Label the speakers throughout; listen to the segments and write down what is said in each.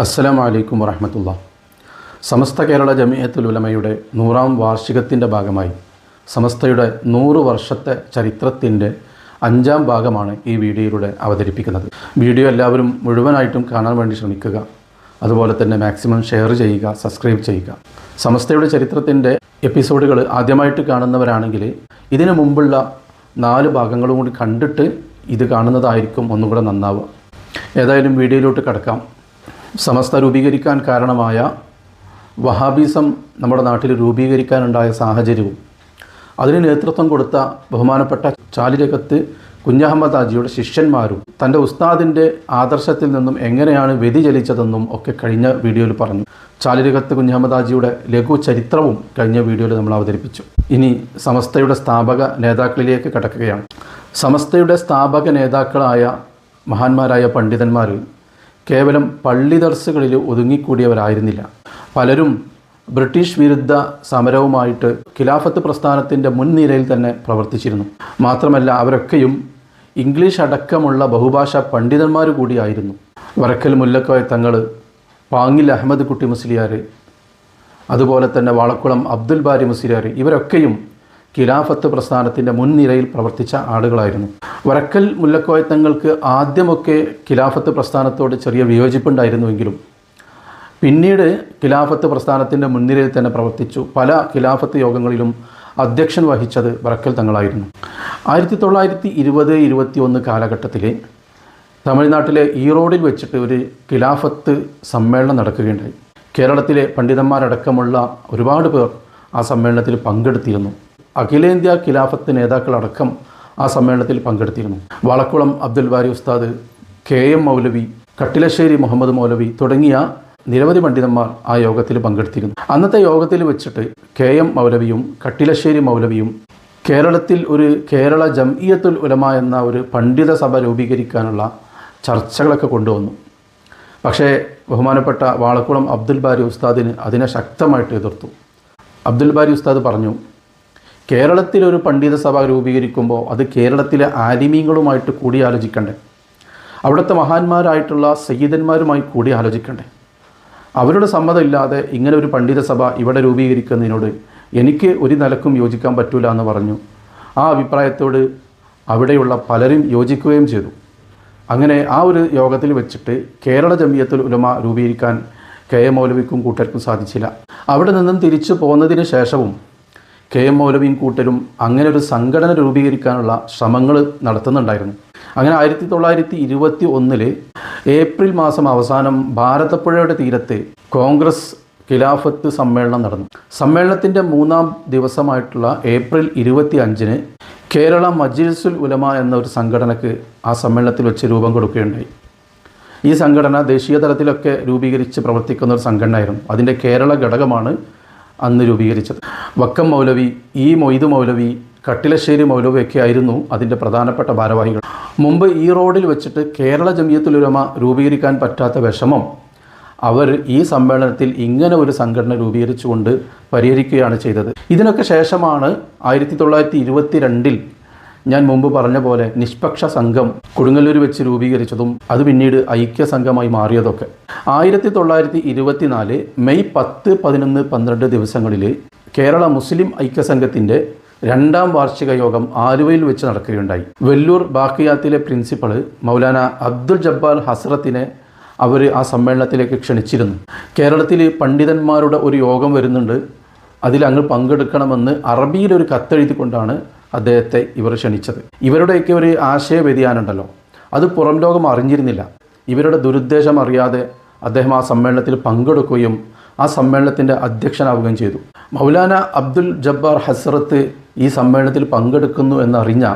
Speaker 1: അസ്സലാമു അലൈക്കും വറഹ്മത്തുള്ളാഹി. സമസ്ത കേരള ജമിഅത്തുൽ ഉലമയുടെ 100-ാം വാർഷികത്തിൻ്റെ ഭാഗമായി സമസ്തയുടെ 100 വർഷത്തെ ചരിത്രത്തിൻ്റെ 5-ാം ഭാഗമാണ് ഈ വീഡിയോയിലൂടെ അവതരിപ്പിക്കുന്നത്. വീഡിയോ എല്ലാവരും മുഴുവനായിട്ടും കാണാൻ വേണ്ടി ശ്രമിക്കുക. അതുപോലെ തന്നെ മാക്സിമം ഷെയർ ചെയ്യുക, സബ്സ്ക്രൈബ് ചെയ്യുക. സമസ്തയുടെ ചരിത്രത്തിൻ്റെ എപ്പിസോഡുകൾ ആദ്യമായിട്ട് കാണുന്നവരാണെങ്കിൽ ഇതിനു മുമ്പുള്ള 4 ഭാഗങ്ങളും കൂടി കണ്ടിട്ട് ഇത് കാണുന്നതായിരിക്കും ഒന്നുകൂടെ നന്നാവുക. ഏതായാലും വീഡിയോയിലോട്ട് കടക്കാം. സമസ്ത രൂപീകരിക്കാൻ കാരണമായ വഹാബിസം നമ്മുടെ നാട്ടിൽ രൂപീകരിക്കാനുണ്ടായ സാഹചര്യവും അതിന് നേതൃത്വം കൊടുത്ത ബഹുമാനപ്പെട്ട ചാലിരകത്ത് കുഞ്ഞഹമ്മദ് ഹാജിയുടെ ശിഷ്യന്മാരും തൻ്റെ ഉസ്താദിൻ്റെ ആദർശത്തിൽ നിന്നും എങ്ങനെയാണ് വ്യതിചലിച്ചതെന്നും ഒക്കെ കഴിഞ്ഞ വീഡിയോയിൽ പറഞ്ഞു. ചാലിരകത്ത് കുഞ്ഞഹമ്മദ് ഹാജിയുടെ ലഘു ചരിത്രവും കഴിഞ്ഞ വീഡിയോയിൽ നമ്മൾ അവതരിപ്പിച്ചു. ഇനി സമസ്തയുടെ സ്ഥാപക നേതാക്കളിലേക്ക് കടക്കുകയാണ്. സമസ്തയുടെ സ്ഥാപക നേതാക്കളായ മഹാന്മാരായ പണ്ഡിതന്മാർ കേവലം പള്ളി ദർസുകളിൽ ഒതുങ്ങിക്കൂടിയവരായിരുന്നില്ല. പലരും ബ്രിട്ടീഷ് വിരുദ്ധ സമരവുമായിട്ട് ഖിലാഫത്ത് പ്രസ്ഥാനത്തിൻ്റെ മുൻനിരയിൽ തന്നെ പ്രവർത്തിച്ചിരുന്നു. മാത്രമല്ല അവരൊക്കെയും ഇംഗ്ലീഷ് അടക്കമുള്ള ബഹുഭാഷാ പണ്ഡിതന്മാർ കൂടിയായിരുന്നു. വരക്കൽ മുല്ലക്കോയ തങ്ങൾ, പാങ്ങിൽ അഹമ്മദ് കുട്ടി മുസ്ലിയാർ, അതുപോലെ തന്നെ വാളക്കുളം അബ്ദുൽ ബാരി മുസ്ലിയാർ, ഇവരൊക്കെയും ഖിലാഫത്ത് പ്രസ്ഥാനത്തിൻ്റെ മുൻനിരയിൽ പ്രവർത്തിച്ച ആളുകളായിരുന്നു. വരക്കൽ മുല്ലക്കോയ തങ്ങൾക്ക് ആദ്യമൊക്കെ ഖിലാഫത്ത് പ്രസ്ഥാനത്തോട് ചെറിയ വിയോജിപ്പുണ്ടായിരുന്നുവെങ്കിലും പിന്നീട് ഖിലാഫത്ത് പ്രസ്ഥാനത്തിൻ്റെ മുൻനിരയിൽ തന്നെ പ്രവർത്തിച്ചു. പല ഖിലാഫത്ത് യോഗങ്ങളിലും അധ്യക്ഷൻ വഹിച്ചത് വരക്കൽ തങ്ങളായിരുന്നു. 1920-21 കാലഘട്ടത്തിൽ തമിഴ്നാട്ടിലെ ഈറോഡിൽ വെച്ചിട്ട് ഒരു ഖിലാഫത്ത് സമ്മേളനം നടക്കുകയുണ്ടായി. കേരളത്തിലെ പണ്ഡിതന്മാരടക്കമുള്ള ഒരുപാട് പേർ ആ സമ്മേളനത്തിൽ പങ്കെടുത്തിരുന്നു. അഖിലേന്ത്യാ ഖിലാഫത്ത് നേതാക്കളടക്കം ആ സമ്മേളനത്തിൽ പങ്കെടുത്തിരുന്നു. വാളക്കുളം അബ്ദുൽ ബാരി ഉസ്താദ്, KM മൗലവി, കട്ടിലശ്ശേരി മുഹമ്മദ് മൗലവി തുടങ്ങിയ നിരവധി പണ്ഡിതന്മാർ ആ യോഗത്തിൽ പങ്കെടുത്തിരുന്നു. അന്നത്തെ യോഗത്തിൽ വെച്ചിട്ട് KM മൗലവിയും കട്ടിലശ്ശേരി മൗലവിയും കേരളത്തിൽ ഒരു കേരള ജംഇയ്യത്തുൽ ഉലമ എന്ന ഒരു പണ്ഡിത സഭ രൂപീകരിക്കാനുള്ള ചർച്ചകളൊക്കെ കൊണ്ടുവന്നു. പക്ഷേ ബഹുമാനപ്പെട്ട വാളക്കുളം അബ്ദുൽ ബാരി ഉസ്താദിന് അതിനെ ശക്തമായിട്ട് എതിർത്തു. അബ്ദുൽ ബാരി ഉസ്താദ് പറഞ്ഞു, കേരളത്തിലൊരു പണ്ഡിത സഭ രൂപീകരിക്കുമ്പോൾ അത് കേരളത്തിലെ ആലിമീങ്ങളുമായിട്ട് കൂടിയാലോചിക്കണ്ടേ, അവിടുത്തെ മഹാന്മാരായിട്ടുള്ള സയ്യിദന്മാരുമായി കൂടിയാലോചിക്കണ്ടേ. അവരുടെ സമ്മതമില്ലാതെ ഇങ്ങനെ ഒരു പണ്ഡിത സഭ ഇവിടെ രൂപീകരിക്കുന്നതിനോട് എനിക്ക് ഒരു നിലക്കും യോജിക്കാൻ പറ്റൂല എന്ന് പറഞ്ഞു. ആ അഭിപ്രായത്തോട് അവിടെയുള്ള പലരും യോജിക്കുകയും ചെയ്തു. അങ്ങനെ ആ ഒരു യോഗത്തിൽ വെച്ചിട്ട് കേരള ജമിയത്തുൽ ഉലമ രൂപീകരിക്കാൻ KM മൗലവിക്കും കൂട്ടർക്കും സാധിച്ചില്ല. അവിടെ നിന്നും തിരിച്ചു പോന്നതിന് ശേഷവും KM മൗലവിയും കൂട്ടരും അങ്ങനെ ഒരു സംഘടന രൂപീകരിക്കാനുള്ള ശ്രമങ്ങൾ നടത്തുന്നുണ്ടായിരുന്നു. അങ്ങനെ 1921 ഏപ്രിൽ മാസം അവസാനം ഭാരതപ്പുഴയുടെ തീരത്ത് കോൺഗ്രസ് ഖിലാഫത്ത് സമ്മേളനം നടന്നു. സമ്മേളനത്തിൻ്റെ 3-ാം ദിവസമായിട്ടുള്ള ഏപ്രിൽ 25-ന് കേരള മജ്ലിസുൽ ഉലമ എന്ന ഒരു സംഘടനയ്ക്ക് ആ സമ്മേളനത്തിൽ വെച്ച് രൂപം കൊടുക്കുകയുണ്ടായി. ഈ സംഘടന ദേശീയ തലത്തിലൊക്കെ രൂപീകരിച്ച് പ്രവർത്തിക്കുന്ന ഒരു സംഘടനയായിരുന്നു. അതിൻ്റെ കേരള ഘടകമാണ് അന്ന് രൂപീകരിച്ചത്. വക്കം മൗലവി, മൊയ്ത് മൗലവി, കട്ടിലശ്ശേരി മൗലവിയൊക്കെ ആയിരുന്നു അതിൻ്റെ പ്രധാനപ്പെട്ട ഭാരവാഹികൾ. മുമ്പ് ഈ റോഡിൽ വെച്ചിട്ട് കേരള ജമിയത്തുൽ ഉലമ രൂപീകരിക്കാൻ പറ്റാത്ത വിഷമം അവർ ഈ സമ്മേളനത്തിൽ ഇങ്ങനെ ഒരു സംഘടന രൂപീകരിച്ചുകൊണ്ട് പരിഹരിക്കുകയാണ് ചെയ്തത്. ഇതിനൊക്കെ ശേഷമാണ് 1922 ഞാൻ മുമ്പ് പറഞ്ഞ പോലെ നിഷ്പക്ഷ സംഘം കൊടുങ്ങല്ലൂർ വെച്ച് രൂപീകരിച്ചതും അത് പിന്നീട് ഐക്യ സംഘമായി മാറിയതൊക്കെ. 1924 മെയ് 10, 11, 12 ദിവസങ്ങളിൽ കേരള മുസ്ലിം ഐക്യസംഘത്തിൻ്റെ 2-ാം വാർഷിക യോഗം ആലുവയിൽ വെച്ച് നടക്കുകയുണ്ടായി. വെല്ലൂർ ബാക്കിയാത്തിലെ പ്രിൻസിപ്പൾ മൗലാന അബ്ദുൽ ജബ്ബാർ ഹസ്രത്തിനെ അവർ ആ സമ്മേളനത്തിലേക്ക് ക്ഷണിച്ചിരുന്നു. കേരളത്തിൽ പണ്ഡിതന്മാരുടെ ഒരു യോഗം വരുന്നുണ്ട്, അതിൽ അങ്ങ് പങ്കെടുക്കണമെന്ന് അറബിയിലൊരു കത്തെഴുതിക്കൊണ്ടാണ് അദ്ദേഹത്തെ ഇവർ ക്ഷണിച്ചത്. ഇവരുടെയൊക്കെ ഒരു ആശയ വ്യതിയാനമുണ്ടല്ലോ, അത് പുറം ലോകം അറിഞ്ഞിരുന്നില്ല. ഇവരുടെ ദുരുദ്ദേശം അറിയാതെ അദ്ദേഹം ആ സമ്മേളനത്തിൽ പങ്കെടുക്കുകയും ആ സമ്മേളനത്തിൻ്റെ അധ്യക്ഷനാവുകയും ചെയ്തു. മൗലാന അബ്ദുൽ ജബ്ബാർ ഹസ്രത്ത് ഈ സമ്മേളനത്തിൽ പങ്കെടുക്കുന്നു എന്നറിഞ്ഞ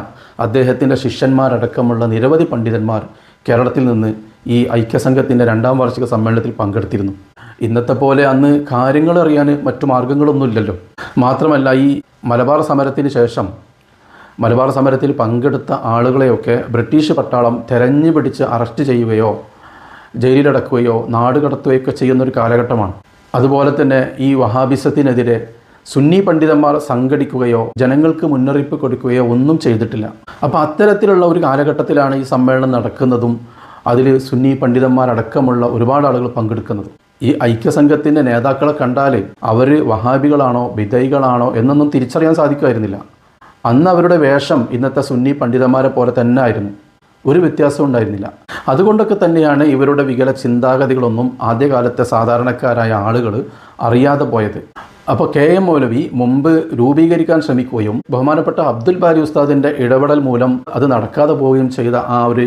Speaker 1: അദ്ദേഹത്തിൻ്റെ ശിഷ്യന്മാരടക്കമുള്ള നിരവധി പണ്ഡിതന്മാർ കേരളത്തിൽ നിന്ന് ഈ ഐക്യസംഘത്തിൻ്റെ 2-ാം വാർഷിക സമ്മേളനത്തിൽ പങ്കെടുത്തിരുന്നു. ഇന്നത്തെ പോലെ അന്ന് കാര്യങ്ങൾ അറിയാൻ മറ്റു മാർഗങ്ങളൊന്നുമില്ലല്ലോ. മാത്രമല്ല ഈ മലബാർ സമരത്തിന് ശേഷം മലബാർ സമരത്തിൽ പങ്കെടുത്ത ആളുകളെയൊക്കെ ബ്രിട്ടീഷ് പട്ടാളം തെരഞ്ഞു പിടിച്ച് അറസ്റ്റ് ചെയ്യുകയോ ജയിലിലടക്കുകയോ നാട് കടത്തുകയൊക്കെ ചെയ്യുന്നൊരു കാലഘട്ടമാണ്. അതുപോലെ തന്നെ ഈ വഹാബിസത്തിനെതിരെ സുന്നി പണ്ഡിതന്മാർ സംഘടിക്കുകയോ ജനങ്ങൾക്ക് മുന്നറിയിപ്പ് കൊടുക്കുകയോ ഒന്നും ചെയ്തിട്ടില്ല. അപ്പോൾ അത്തരത്തിലുള്ള ഒരു കാലഘട്ടത്തിലാണ് ഈ സമ്മേളനം നടക്കുന്നതും അതിൽ സുന്നി പണ്ഡിതന്മാരടക്കമുള്ള ഒരുപാട് ആളുകൾ പങ്കെടുക്കുന്നത്. ഈ ഐക്യസംഘത്തിൻ്റെ നേതാക്കളെ കണ്ടാൽ അവർ വഹാബികളാണോ ബിദൈകളാണോ എന്നൊന്നും തിരിച്ചറിയാൻ സാധിക്കുമായിരുന്നില്ല. അന്ന് അവരുടെ വേഷം ഇന്നത്തെ സുന്നി പണ്ഡിതന്മാരെ പോലെ തന്നെ ആയിരുന്നു, ഒരു വ്യത്യാസവും ഉണ്ടായിരുന്നില്ല. അതുകൊണ്ടൊക്കെ തന്നെയാണ് ഇവരുടെ വികല ചിന്താഗതികളൊന്നും ആദ്യകാലത്തെ സാധാരണക്കാരായ ആളുകൾ അറിയാതെ പോയത്. അപ്പോൾ KM മൗലവി മുമ്പ് രൂപീകരിക്കാൻ ശ്രമിക്കുകയും ബഹുമാനപ്പെട്ട അബ്ദുൽ ബാരി ഉസ്താദിൻ്റെ ഇടപെടൽ മൂലം അത് നടക്കാതെ പോവുകയും ചെയ്ത ആ ഒരു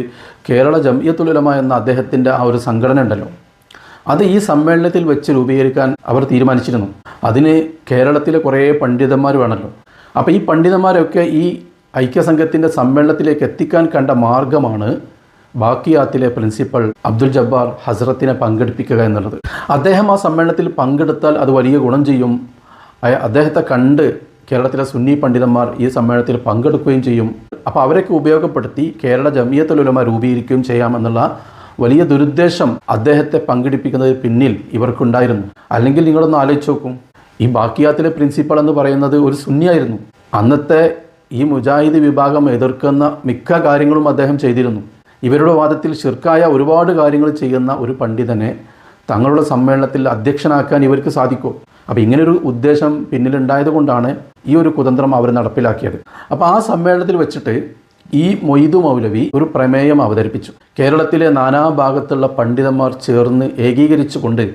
Speaker 1: കേരള ജംഇയ്യത്തുൽ ഉലമ എന്ന അദ്ദേഹത്തിൻ്റെ ആ ഒരു സംഘടന ഉണ്ടല്ലോ, അത് ഈ സമ്മേളനത്തിൽ വെച്ച് രൂപീകരിക്കാൻ അവർ തീരുമാനിച്ചിരുന്നു. അതിന് കേരളത്തിലെ കുറേ പണ്ഡിതന്മാർ വേണമല്ലോ. അപ്പോൾ ഈ പണ്ഡിതന്മാരൊക്കെ ഈ ഐക്യസംഘത്തിൻ്റെ സമ്മേളനത്തിലേക്ക് എത്തിക്കാൻ കണ്ട മാർഗമാണ് ബാക്കിയാത്തിലെ പ്രിൻസിപ്പൽ അബ്ദുൽ ജബ്ബാർ ഹസ്രത്തിനെ പങ്കെടുപ്പിക്കുക എന്നുള്ളത്. അദ്ദേഹം ആ സമ്മേളനത്തിൽ പങ്കെടുത്താൽ അത് വലിയ ഗുണം ചെയ്യും. അദ്ദേഹത്തെ കണ്ട് കേരളത്തിലെ സുന്നി പണ്ഡിതന്മാർ ഈ സമ്മേളനത്തിൽ പങ്കെടുക്കുകയും ചെയ്യും. അപ്പോൾ അവരൊക്കെ ഉപയോഗപ്പെടുത്തി കേരള ജംഇയ്യത്തുൽ ഉലമ രൂപീകരിക്കുകയും ചെയ്യാമെന്നുള്ള വലിയ ദുരുദ്ദേശം അദ്ദേഹത്തെ പങ്കെടുപ്പിക്കുന്നതിന് പിന്നിൽ ഇവർക്കുണ്ടായിരുന്നു. അല്ലെങ്കിൽ നിങ്ങളൊന്ന് ആലോചിച്ച് നോക്കും, ഈ ബാക്കിയാത്തിലെ പ്രിൻസിപ്പൽ എന്ന് പറയുന്നത് ഒരു സുന്നിയായിരുന്നു. അന്നത്തെ ഈ മുജാഹിദ് വിഭാഗം എതിർക്കുന്ന മിക്ക കാര്യങ്ങളും അദ്ദേഹം ചെയ്തിരുന്നു. ഇവരുടെ വാദത്തിൽ ശിർക്കായ ഒരുപാട് കാര്യങ്ങൾ ചെയ്യുന്ന ഒരു പണ്ഡിതനെ തങ്ങളുടെ സമ്മേളനത്തിൽ അധ്യക്ഷനാക്കാൻ ഇവർക്ക് സാധിക്കും. അപ്പോൾ ഇങ്ങനൊരു ഉദ്ദേശം പിന്നിലുണ്ടായത് കൊണ്ടാണ് ഈ ഒരു കുതന്ത്രം അവർ നടപ്പിലാക്കിയത്. അപ്പോൾ ആ സമ്മേളനത്തിൽ വെച്ചിട്ട് ഈ മൊയ്തു മൗലവി ഒരു പ്രമേയം അവതരിപ്പിച്ചു. കേരളത്തിലെ നാനാഭാഗത്തുള്ള പണ്ഡിതന്മാർ ചേർന്ന് ഏകീകരിച്ചുകൊണ്ട്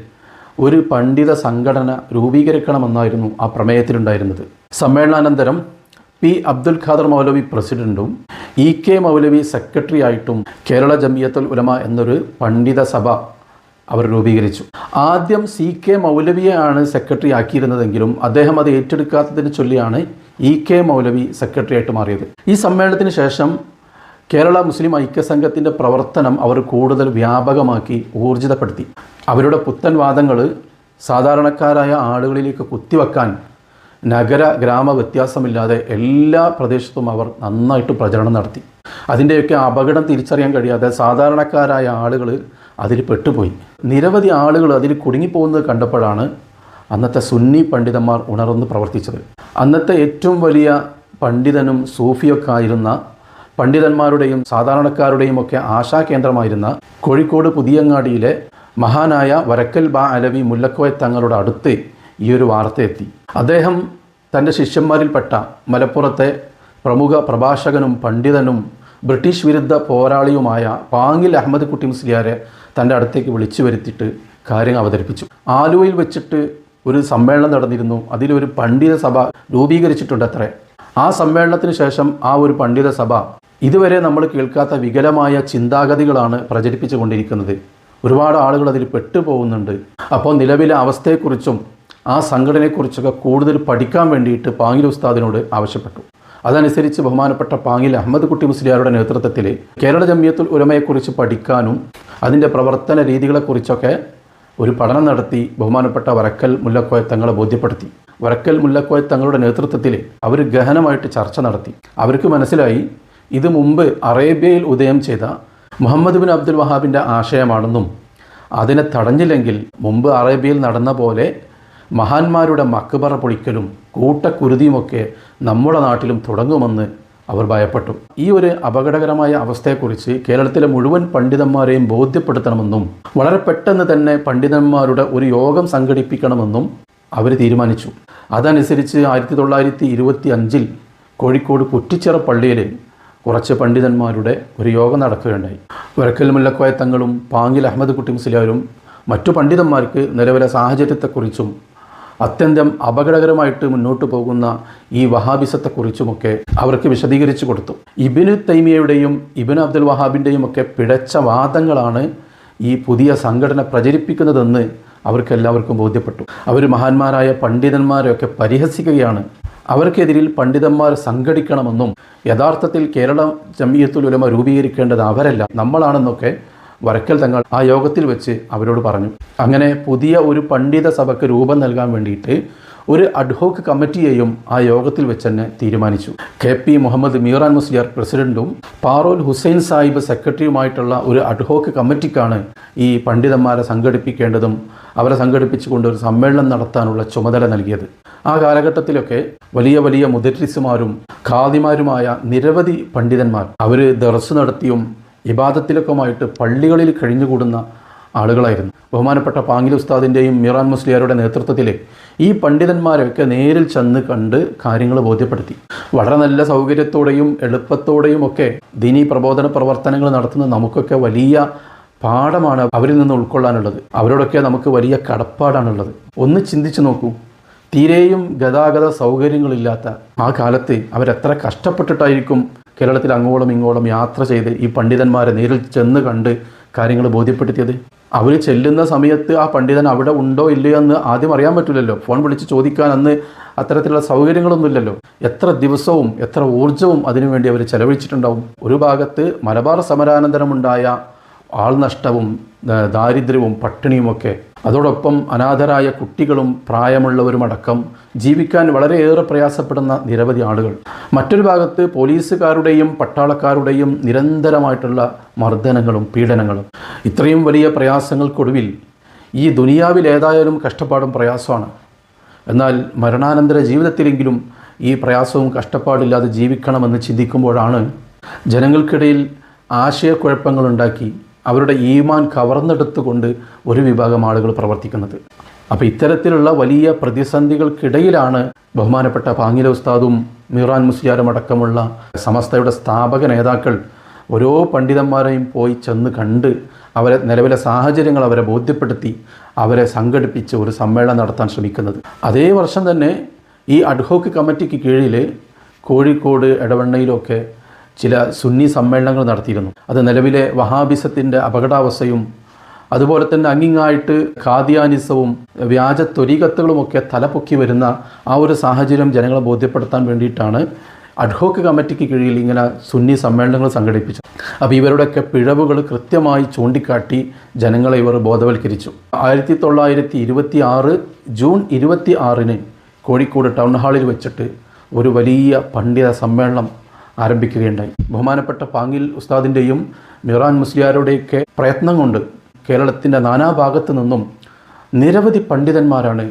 Speaker 1: ഒരു പണ്ഡിത സംഘടന രൂപീകരിക്കണമെന്നായിരുന്നു ആ പ്രമേയത്തിലുണ്ടായിരുന്നത്. സമ്മേളനാനന്തരം P. അബ്ദുൽ ഖാദർ മൗലവി പ്രസിഡൻറ്റും EK മൗലവി സെക്രട്ടറി ആയിട്ടും കേരള ജംഇയ്യത്തുൽ ഉലമ എന്നൊരു പണ്ഡിത സഭ അവർ രൂപീകരിച്ചു. ആദ്യം CK മൗലവിയെയാണ് സെക്രട്ടറി ആക്കിയിരുന്നതെങ്കിലും അദ്ദേഹം അത് ഏറ്റെടുക്കാത്തതിന് ചൊല്ലിയാണ് EK മൗലവി സെക്രട്ടറി ആയിട്ട് മാറിയത്. ഈ സമ്മേളനത്തിന് ശേഷം കേരള മുസ്ലിം ഐക്യസംഘത്തിൻ്റെ പ്രവർത്തനം അവർ കൂടുതൽ വ്യാപകമാക്കി ഊർജിതപ്പെടുത്തി. അവരുടെ പുത്തൻ വാദങ്ങൾ സാധാരണക്കാരായ ആളുകളിലേക്ക് കുത്തിവെക്കാൻ നഗര ഗ്രാമ വ്യത്യാസമില്ലാതെ എല്ലാ പ്രദേശത്തും അവർ നന്നായിട്ട് പ്രചരണം നടത്തി. അതിൻ്റെയൊക്കെ അപകടം തിരിച്ചറിയാൻ കഴിയാതെ സാധാരണക്കാരായ ആളുകൾ അതിൽ പെട്ടുപോയി. നിരവധി ആളുകൾ അതിൽ കുടുങ്ങിപ്പോകുന്നത് കണ്ടപ്പോഴാണ് അന്നത്തെ സുന്നി പണ്ഡിതന്മാർ ഉണർന്ന് പ്രവർത്തിച്ചത്. അന്നത്തെ ഏറ്റവും വലിയ പണ്ഡിതനും സൂഫിയൊക്കെ ആയിരുന്ന പണ്ഡിതന്മാരുടെയും സാധാരണക്കാരുടെയും ഒക്കെ ആശാകേന്ദ്രമായിരുന്ന കോഴിക്കോട് പുതിയങ്ങാടിയിലെ മഹാനായ വരക്കൽ ബാ അലവി മുല്ലക്കോയ തങ്ങളുടെ അടുത്ത് ഈ ഒരു വാർത്ത എത്തി. അദ്ദേഹം തൻ്റെ ശിഷ്യന്മാരിൽപ്പെട്ട മലപ്പുറത്തെ പ്രമുഖ പ്രഭാഷകനും പണ്ഡിതനും ബ്രിട്ടീഷ് വിരുദ്ധ പോരാളിയുമായ പാങ്ങിൽ അഹമ്മദ് കുട്ടി മുസ്ലിയാരെ തൻ്റെ അടുത്തേക്ക് വിളിച്ചു വരുത്തിയിട്ട് കാര്യം അവതരിപ്പിച്ചു. ആലുവയിൽ വെച്ചിട്ട് ഒരു സമ്മേളനം നടന്നിരുന്നു. അതിലൊരു പണ്ഡിത സഭ രൂപീകരിച്ചിട്ടുണ്ട് അത്രേ. ആ സമ്മേളനത്തിന് ശേഷം ആ ഒരു പണ്ഡിത സഭ ഇതുവരെ നമ്മൾ കേൾക്കാത്ത വികലമായ ചിന്താഗതികളാണ് പ്രചരിപ്പിച്ചു കൊണ്ടിരിക്കുന്നത്. ഒരുപാട് ആളുകൾ അതിൽ പെട്ടുപോകുന്നുണ്ട്. അപ്പോൾ നിലവിലെ അവസ്ഥയെക്കുറിച്ചും ആ സംഘടനയെക്കുറിച്ചൊക്കെ കൂടുതൽ പഠിക്കാൻ വേണ്ടിയിട്ട് പാങ്ങിൽ ഉസ്താദിനോട് ആവശ്യപ്പെട്ടു. അതനുസരിച്ച് ബഹുമാനപ്പെട്ട പാങ്ങിൽ അഹമ്മദ് കുട്ടി മുസ്ലിയാരുടെ നേതൃത്വത്തിൽ കേരള ജംഇയ്യത്തുൽ ഉലമയെക്കുറിച്ച് പഠിക്കാനും അതിൻ്റെ പ്രവർത്തന രീതികളെക്കുറിച്ചൊക്കെ ഒരു പഠനം നടത്തി ബഹുമാനപ്പെട്ട വരക്കൽ മുല്ലക്കോയ തങ്ങളെ ബോധ്യപ്പെടുത്തി. വരക്കൽ മുല്ലക്കോയ തങ്ങളുടെ നേതൃത്വത്തിൽ അവർ ഗഹനമായിട്ട് ചർച്ച നടത്തി. അവർക്ക് മനസ്സിലായി ഇത് മുമ്പ് അറേബ്യയിൽ ഉദയം ചെയ്ത മുഹമ്മദ് ബിൻ അബ്ദുൽ വഹാബിൻ്റെ ആശയമാണെന്നും അതിനെ തടഞ്ഞില്ലെങ്കിൽ മുമ്പ് അറേബ്യയിൽ നടന്ന പോലെ മഹാന്മാരുടെ മക്ബറ പൊളിക്കലും കൂട്ടക്കുരുതിയുമൊക്കെ നമ്മുടെ നാട്ടിലും തുടങ്ങുമെന്ന് അവർ ഭയപ്പെട്ടു. ഈ ഒരു അപകടകരമായ അവസ്ഥയെക്കുറിച്ച് കേരളത്തിലെ മുഴുവൻ പണ്ഡിതന്മാരെയും ബോധ്യപ്പെടുത്തണമെന്നും വളരെ പെട്ടെന്ന് തന്നെ പണ്ഡിതന്മാരുടെ ഒരു യോഗം സംഘടിപ്പിക്കണമെന്നും അവർ തീരുമാനിച്ചു. അതനുസരിച്ച് 1925 കോഴിക്കോട് കുറ്റിച്ചിറ പള്ളിയിൽ കുറച്ച് പണ്ഡിതന്മാരുടെ ഒരു യോഗം നടക്കുകയുണ്ടായി. വരക്കൽ മുല്ലക്കോയ തങ്ങളും പാങ്ങിൽ അഹമ്മദ് കുട്ടി മുസ്ലിയാരും മറ്റു പണ്ഡിതന്മാർക്ക് നിലവിലെ സാഹചര്യത്തെക്കുറിച്ചും അത്യന്തം അപകടകരമായിട്ട് മുന്നോട്ട് പോകുന്ന ഈ വഹാബിസത്തെക്കുറിച്ചുമൊക്കെ അവർക്ക് വിശദീകരിച്ചു കൊടുത്തു. ഇബ്നു തൈമിയയുടെയും ഇബ്നു അബ്ദുൽ വഹാബിൻ്റെയും ഒക്കെ പിഴച്ച വാദങ്ങളാണ് ഈ പുതിയ സംഘടന പ്രചരിപ്പിക്കുന്നതെന്ന് അവർക്കെല്ലാവർക്കും ബോധ്യപ്പെട്ടു. അവർ മഹാന്മാരായ പണ്ഡിതന്മാരെയൊക്കെ പരിഹസിക്കുകയാണ്. അവർക്കെതിരിൽ പണ്ഡിതന്മാർ സംഘടിക്കണമെന്നും യഥാർത്ഥത്തിൽ കേരള ജംഇയ്യത്തുൽ ഉലമ രൂപീകരിക്കേണ്ടത് അവരല്ല നമ്മളാണെന്നൊക്കെ വരക്കൽ തങ്ങൾ ആ യോഗത്തിൽ വെച്ച് അവരോട് പറഞ്ഞു. അങ്ങനെ പുതിയ ഒരു പണ്ഡിത സഭയ്ക്ക് രൂപം നൽകാൻ വേണ്ടിയിട്ട് ഒരു അഡ്ഹോക്ക് കമ്മിറ്റിയെയും ആ യോഗത്തിൽ വെച്ച് തന്നെ തീരുമാനിച്ചു. KP മുഹമ്മദ് മീറാൻ മുസ്ലിയാർ പ്രസിഡൻറ്റും പാറോൽ ഹുസൈൻ സാഹിബ് സെക്രട്ടറിയുമായിട്ടുള്ള ഒരു അഡ്ഹോക്ക് കമ്മിറ്റിക്കാണ് ഈ പണ്ഡിതന്മാരെ സംഘടിപ്പിക്കേണ്ടതും അവരെ സംഘടിപ്പിച്ചുകൊണ്ട് ഒരു സമ്മേളനം നടത്താനുള്ള ചുമതല നൽകിയത്. ആ കാലഘട്ടത്തിലൊക്കെ വലിയ വലിയ മുദരിസുമാരും ഖാദിമാരുമായ നിരവധി പണ്ഡിതന്മാർ അവർ ദർസ് നടത്തിയും ഇബാദത്തിലൊക്കെയുമായിട്ട് പള്ളികളിൽ കഴിഞ്ഞുകൂടുന്ന ആളുകളായിരുന്നു. ബഹുമാനപ്പെട്ട പാങ്ങിൽ ഉസ്താദിൻ്റെയും മീറാൻ മുസ്ലിയാരുടെ നേതൃത്വത്തിൽ ഈ പണ്ഡിതന്മാരൊക്കെ നേരിൽ ചെന്ന് കണ്ട് കാര്യങ്ങൾ ബോധ്യപ്പെടുത്തി. വളരെ നല്ല സൗകര്യത്തോടെയും എളുപ്പത്തോടെയും ഒക്കെ ദീനീ പ്രബോധന പ്രവർത്തനങ്ങൾ നടത്തുന്ന നമുക്കൊക്കെ വലിയ പാഠമാണ് അവരിൽ നിന്ന് ഉൾക്കൊള്ളാനുള്ളത്. അവരോടൊക്കെ നമുക്ക് വലിയ കടപ്പാടാണുള്ളത്. ഒന്ന് ചിന്തിച്ചു നോക്കൂ, തീരെയും ഗതാഗത സൗകര്യങ്ങളില്ലാത്ത ആ കാലത്ത് അവരെത്ര കഷ്ടപ്പെട്ടിട്ടായിരിക്കും കേരളത്തിൽ അങ്ങോളം ഇങ്ങോളം യാത്ര ചെയ്ത് ഈ പണ്ഡിതന്മാരെ നേരിൽ ചെന്ന് കണ്ട് കാര്യങ്ങൾ ബോധ്യപ്പെടുത്തിയത്. അവർ ചെല്ലുന്ന സമയത്ത് ആ പണ്ഡിതൻ അവിടെ ഉണ്ടോ ഇല്ലയോ എന്ന് ആദ്യം അറിയാൻ പറ്റില്ലല്ലോ. ഫോൺ വിളിച്ച് ചോദിക്കാൻ അന്ന് അത്തരത്തിലുള്ള സൗകര്യങ്ങളൊന്നുമില്ലല്ലോ. എത്ര ദിവസവും എത്ര ഊർജ്ജവും അതിനുവേണ്ടി അവർ ചെലവഴിച്ചിട്ടുണ്ടാവും. ഒരു ഭാഗത്ത് മലബാർ സമരാനന്തരമുണ്ടായ ആൾനഷ്ടവും ദാരിദ്ര്യവും പട്ടിണിയുമൊക്കെ, അതോടൊപ്പം അനാഥരായ കുട്ടികളും പ്രായമുള്ളവരുമടക്കം ജീവിക്കാൻ വളരെയേറെ പ്രയാസപ്പെടുന്ന നിരവധി ആളുകൾ. മറ്റൊരു ഭാഗത്ത് പോലീസുകാരുടെയും പട്ടാളക്കാരുടെയും നിരന്തരമായിട്ടുള്ള മർദ്ദനങ്ങളും പീഡനങ്ങളും. ഇത്രയും വലിയ പ്രയാസങ്ങൾക്കൊടുവിൽ ഈ ദുനിയാവിൽ ഏതായാലും കഷ്ടപ്പാടും പ്രയാസമാണ്. എന്നാൽ മരണാനന്തര ജീവിതത്തിലെങ്കിലും ഈ പ്രയാസവും കഷ്ടപ്പാടില്ലാതെ ജീവിക്കണമെന്ന് ചിന്തിക്കുമ്പോഴാണ് ജനങ്ങൾക്കിടയിൽ ആശയക്കുഴപ്പങ്ങളുണ്ടാക്കി അവരുടെ ഈമാൻ കവർന്നെടുത്തുകൊണ്ട് ഒരു വിഭാഗം ആളുകൾ പ്രവർത്തിക്കുന്നത്. അപ്പോൾ ഇത്തരത്തിലുള്ള വലിയ പ്രതിസന്ധികൾക്കിടയിലാണ് ബഹുമാനപ്പെട്ട പാങ്ങില ഉസ്താദും മീറാൻ മുസ്ലിയാരും അടക്കമുള്ള സമസ്തയുടെ സ്ഥാപക നേതാക്കൾ ഓരോ പണ്ഡിതന്മാരെയും പോയി ചെന്ന് കണ്ട് അവരെ നിലവിലെ സാഹചര്യങ്ങൾ അവരെ ബോധ്യപ്പെടുത്തി അവരെ സംഘടിപ്പിച്ച് ഒരു സമ്മേളനം നടത്താൻ ശ്രമിക്കുന്നത്. അതേ വർഷം തന്നെ ഈ അഡ്ഹോക്ക് കമ്മിറ്റിക്ക് കീഴിൽ കോഴിക്കോട് എടവണ്ണയിലൊക്കെ ചില സുന്നി സമ്മേളനങ്ങൾ നടത്തിയിരുന്നു. അത് നിലവിലെ വഹാബിസത്തിൻ്റെ അപകടാവസ്ഥയും അതുപോലെ തന്നെ അങ്ങിങ്ങായിട്ട് ഖാദിയാനിസവും വ്യാജ ത്വരീകത്തുകളുമൊക്കെ തലപൊക്കി വരുന്ന ആ ഒരു സാഹചര്യം ജനങ്ങളെ ബോധ്യപ്പെടുത്താൻ വേണ്ടിയിട്ടാണ് അഡ്ഹോക്ക് കമ്മിറ്റിക്ക് കീഴിൽ ഇങ്ങനെ സുന്നി സമ്മേളനങ്ങൾ സംഘടിപ്പിച്ചത്. അപ്പോൾ ഇവരുടെയൊക്കെ പിഴവുകൾ കൃത്യമായി ചൂണ്ടിക്കാട്ടി ജനങ്ങളെ ഇവർ ബോധവൽക്കരിച്ചു. 1926 ജൂൺ 26 കോഴിക്കോട് ടൗൺ ഹാളിൽ വെച്ചിട്ട് ഒരു വലിയ പണ്ഡിത സമ്മേളനം ആരംഭിക്കുകയുണ്ടായി. ബഹുമാനപ്പെട്ട പാങ്ങിൽ ഉസ്താദിൻ്റെയും മീറാൻ മുസ്ലിയാരുടെയൊക്കെ പ്രയത്നം കൊണ്ട് കേരളത്തിൻ്റെ നാനാഭാഗത്തു നിന്നും നിരവധി പണ്ഡിതന്മാരാണ്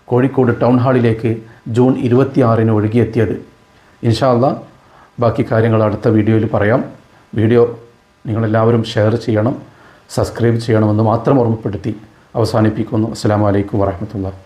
Speaker 1: കോഴിക്കോട് ടൗൺ ഹാളിലേക്ക് ജൂൺ 26 ഒഴുകിയെത്തിയത്. ഇൻഷാ അല്ലാഹ് ബാക്കി കാര്യങ്ങൾ അടുത്ത വീഡിയോയിൽ പറയാം. വീഡിയോ നിങ്ങളെല്ലാവരും ഷെയർ ചെയ്യണം, സബ്സ്ക്രൈബ് ചെയ്യണമെന്ന് മാത്രം ഓർമ്മപ്പെടുത്തി അവസാനിപ്പിക്കുന്നു. അസ്സലാമു അലൈക്കും വറഹ്മത്തുള്ളാഹി.